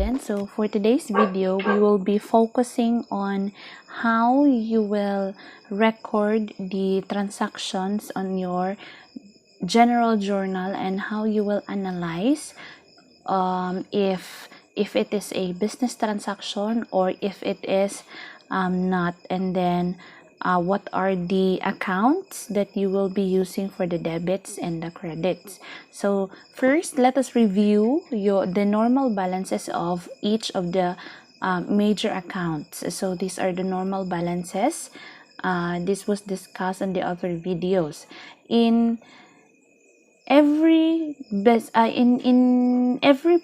students. So for today's video, we will be focusing on how you will record the transactions on your general journal and how you will analyze if it is a business transaction or if it is not, and then what are the accounts that you will be using for the debits and the credits. So first, let us review the normal balances of each of the major accounts. So these are the normal balances. This was discussed in the other videos. In every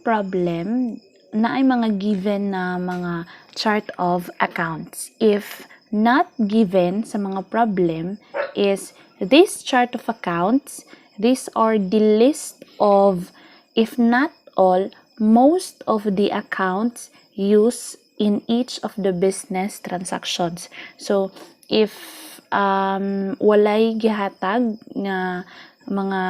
problem na ay mga given na mga chart of accounts. If not given sa mga problem is this chart of accounts, these are the list of, if not all, most of the accounts used in each of the business transactions. So if walay gihatag na mga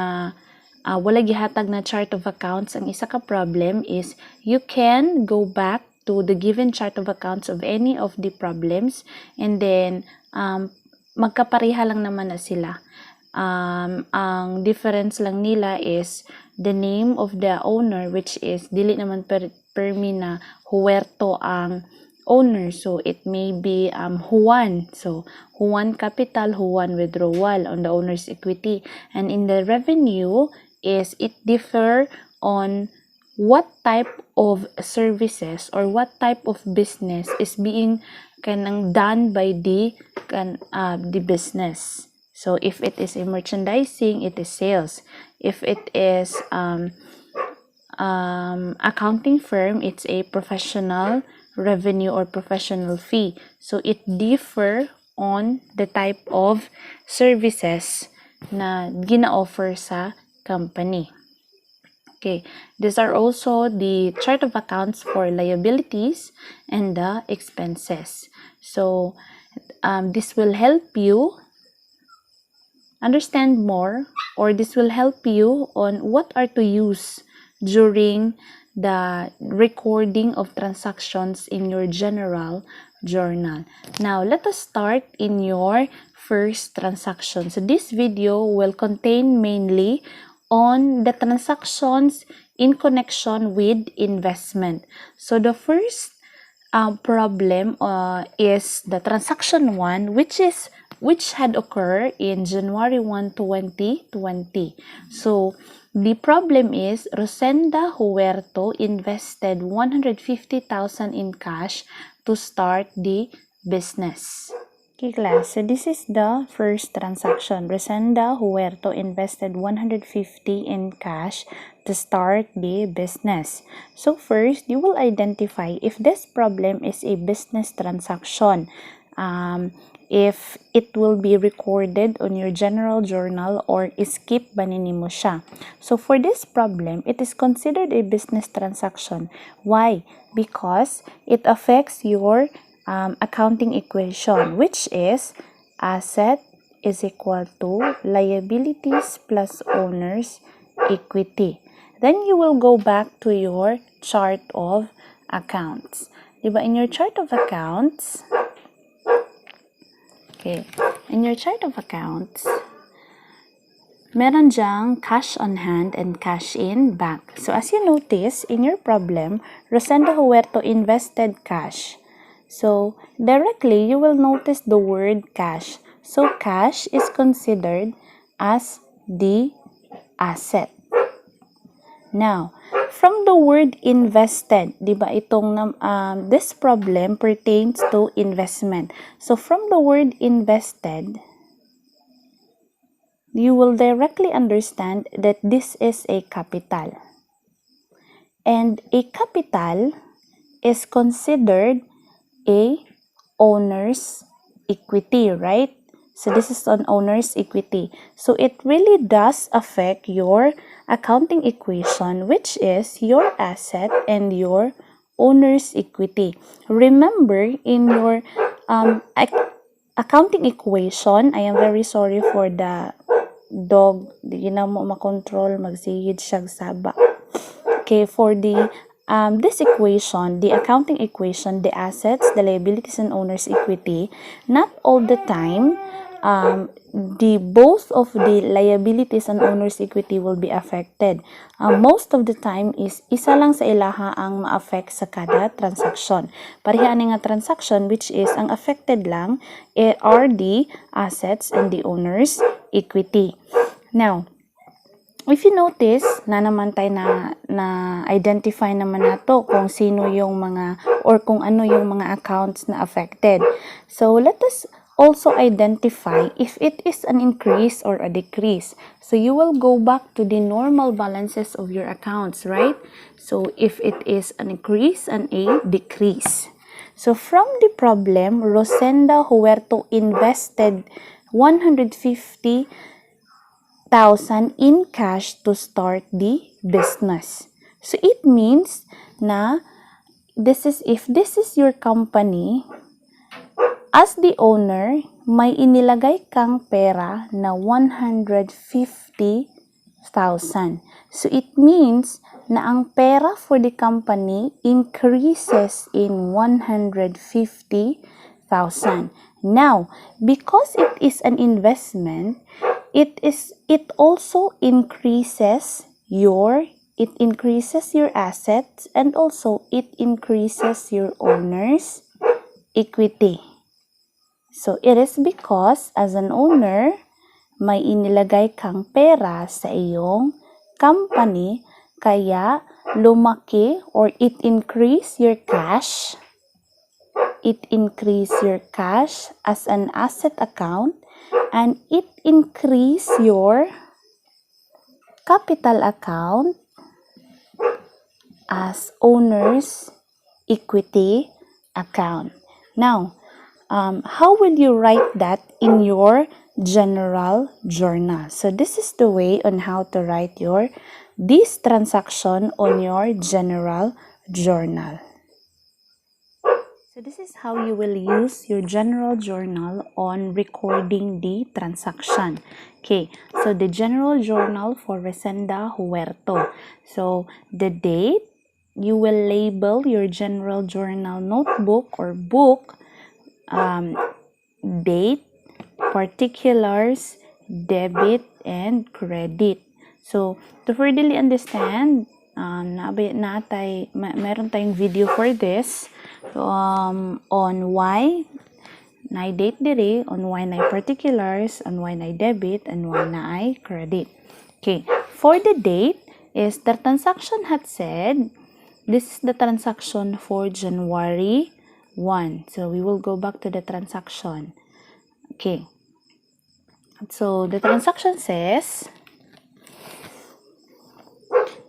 walay gihatag na chart of accounts ang isa ka problem, is you can go back to the given chart of accounts of any of the problems, and then magkapareha lang naman na sila. Ang difference lang nila is the name of the owner, which is dili naman permi na Huerto ang owner, so it may be Juan. So Juan capital, Juan withdrawal on the owner's equity. And in the revenue is it differ on what type of services or what type of business is being done by the business. So if it is a merchandising, it is sales. If it is accounting firm, it's a professional revenue or professional fee. So it differ on the type of services na gina-offer sa company. Okay, these are also the chart of accounts for liabilities and the expenses. So this will help you understand more, or this will help you on what are to use during the recording of transactions in your general journal. Now, let us start in your first transaction. So this video will contain mainly on the transactions in connection with investment. So the first problem is the transaction 1, which had occurred in January 1, 2020. So the problem is Rosenda Huerto invested 150,000 in cash to start the business. Okay, class. So this is the first transaction. Rosenda Huerto invested 150 in cash to start the business. So first, you will identify if this problem is a business transaction. If it will be recorded on your general journal or skip ba ninyo siya. So for this problem, it is considered a business transaction. Why? Because it affects your accounting equation, which is asset is equal to liabilities plus owner's equity. Then you will go back to your chart of accounts. Diba? In your chart of accounts, okay, in your chart of accounts, meron dyang cash on hand and cash in bank. So as you notice, in your problem, Rosenda Huerto invested cash. So directly, you will notice the word cash. So cash is considered as the asset. Now, from the word invested, di ba itong this problem pertains to investment. So from the word invested, you will directly understand that this is a capital. And a capital is considered a owner's equity, right? So this is on owner's equity. So it really does affect your accounting equation, which is your asset and your owner's equity. Remember, in your accounting equation, I am very sorry for the dog. Di na mo makontrol, magsigid siya saba. Okay, for the this equation, the accounting equation, the assets, the liabilities, and owner's equity, not all the time, both of the liabilities and owner's equity will be affected. Most of the time is isa lang sa ilaha ang ma-affect sa kada transaction. Pareha ani nga transaction, which is ang affected lang are the assets and the owner's equity. Now, if you notice, na naman tayo na identify naman nato kung sino yung mga or kung ano yung mga accounts na affected. So, let us also identify if it is an increase or a decrease. So, you will go back to the normal balances of your accounts, right? So, if it is an increase and a decrease. So, from the problem, Rosenda Huerto invested 150,000 in cash to start the business. So it means na if this is your company, as the owner, may inilagay kang pera na 150,000. So it means na ang pera for the company increases in 150,000. Now, because it is an investment, it also increases your assets, and also it increases your owner's equity. So it is because as an owner, may inilagay kang pera sa iyong company, kaya lumaki or it increase your cash. It increase your cash as an asset account, and it increase your capital account as owner's equity account. Now, how will you write that in your general journal? So this is the way on how to write this transaction on your general journal. So this is how you will use your general journal on recording the transaction. Okay, so the general journal for Rosenda Huerto. So the date, you will label your general journal notebook or book, date, particulars, debit, and credit. So to furtherly understand, meron tayong video for this. On why na date diri, on why na particulars, on why na debit, and why na credit. Okay, for the date is the transaction had said, this is the transaction for January 1. So we will go back to the transaction. Okay, so the transaction says,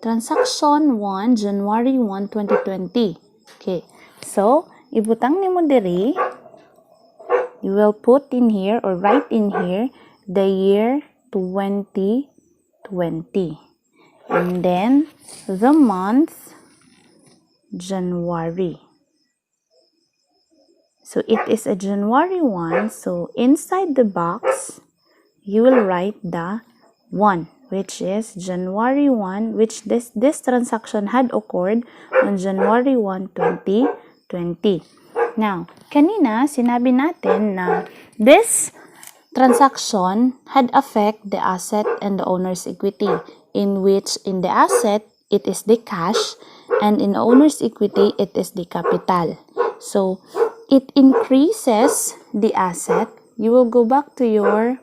Transaction 1, January 1, 2020. Okay. So, ibutang nimo diri, you will put in here or write in here the year 2020. And then, the month, January. So, it is a January 1. So, inside the box, you will write the 1. Which is January 1, which this transaction had occurred on January 1, 2020. Now, kanina, sinabi natin na this transaction had affect the asset and the owner's equity, in which in the asset, it is the cash, and in the owner's equity, it is the capital. So, it increases the asset. You will go back to your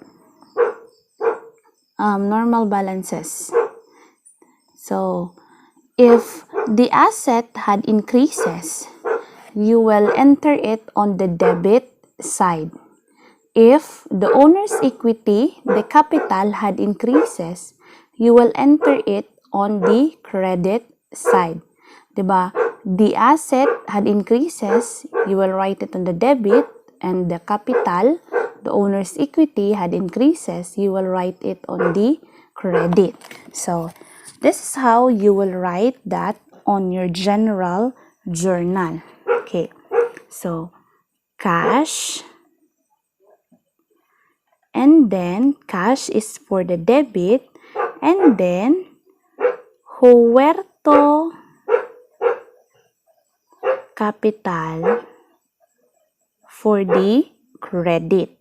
normal balances. So, if the asset had increases, you will enter it on the debit side. If the owner's equity, the capital had increases, you will enter it on the credit side. Diba? The asset had increases, you will write it on the debit, and the capital, the owner's equity had increases, you will write it on the credit. So, this is how you will write that on your general journal. Okay. So, cash, and then cash is for the debit, and then Huerto capital for the credit.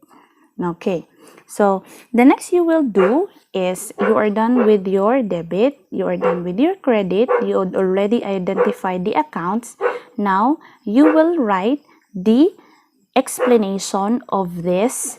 Okay, so the next you will do is you are done with your debit, you are done with your credit, you already identified the accounts. Now you will write the explanation of this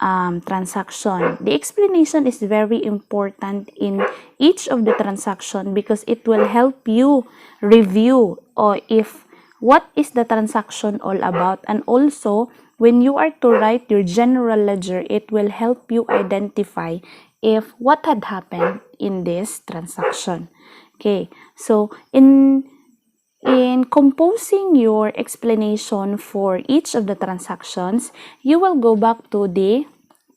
transaction. The explanation is very important in each of the transaction because it will help you review or if what is the transaction all about, and also when you are to write your general ledger, it will help you identify if what had happened in this transaction. Okay, so in composing your explanation for each of the transactions, you will go back to the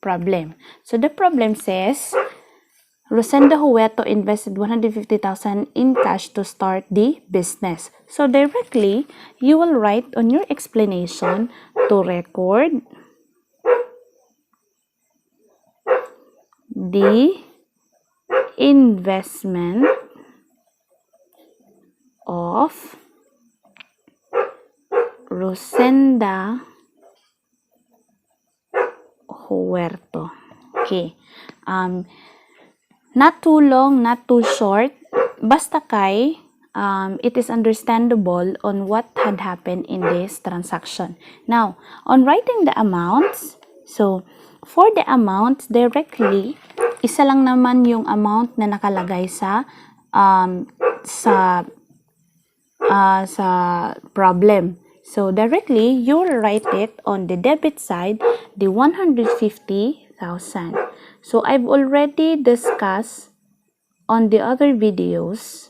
problem. So the problem says, Rosenda Huerto invested 150,000 in cash to start the business. So directly, you will write on your explanation to record the investment of Rosenda Huerto. Okay. Not too long, not too short. Basta kay it is understandable on what had happened in this transaction. Now, on writing the amounts, so for the amounts directly, isa lang naman yung amount na nakalagay sa problem. So directly, you'll write it on the debit side, the 150,000. So I've already discussed on the other videos,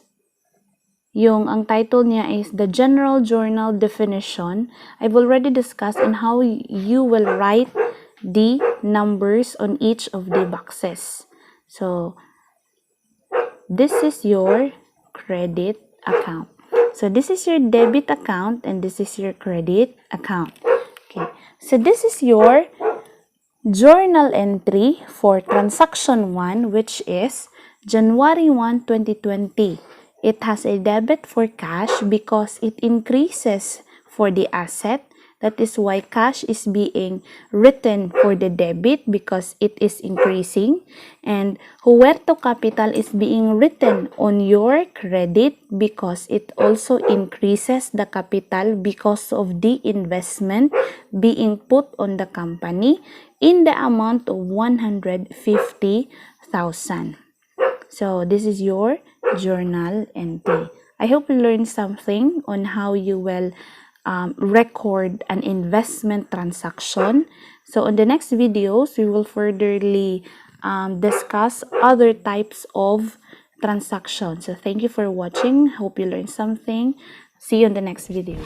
ang title niya is the General Journal Definition. I've already discussed on how you will write the numbers on each of the boxes. So this is your credit account. So this is your debit account and this is your credit account. Okay. So this is your journal entry for transaction 1, which is January 1, 2020. It has a debit for cash because it increases for the asset. That is why cash is being written for the debit because it is increasing. And Huerto capital is being written on your credit because it also increases the capital because of the investment being put on the company in the amount of 150,000. So this is your journal entry. I hope you learned something on how you will record an investment transaction. So on the next videos, we will furtherly discuss other types of transactions. So thank you for watching. Hope you learned something. See you in the next video.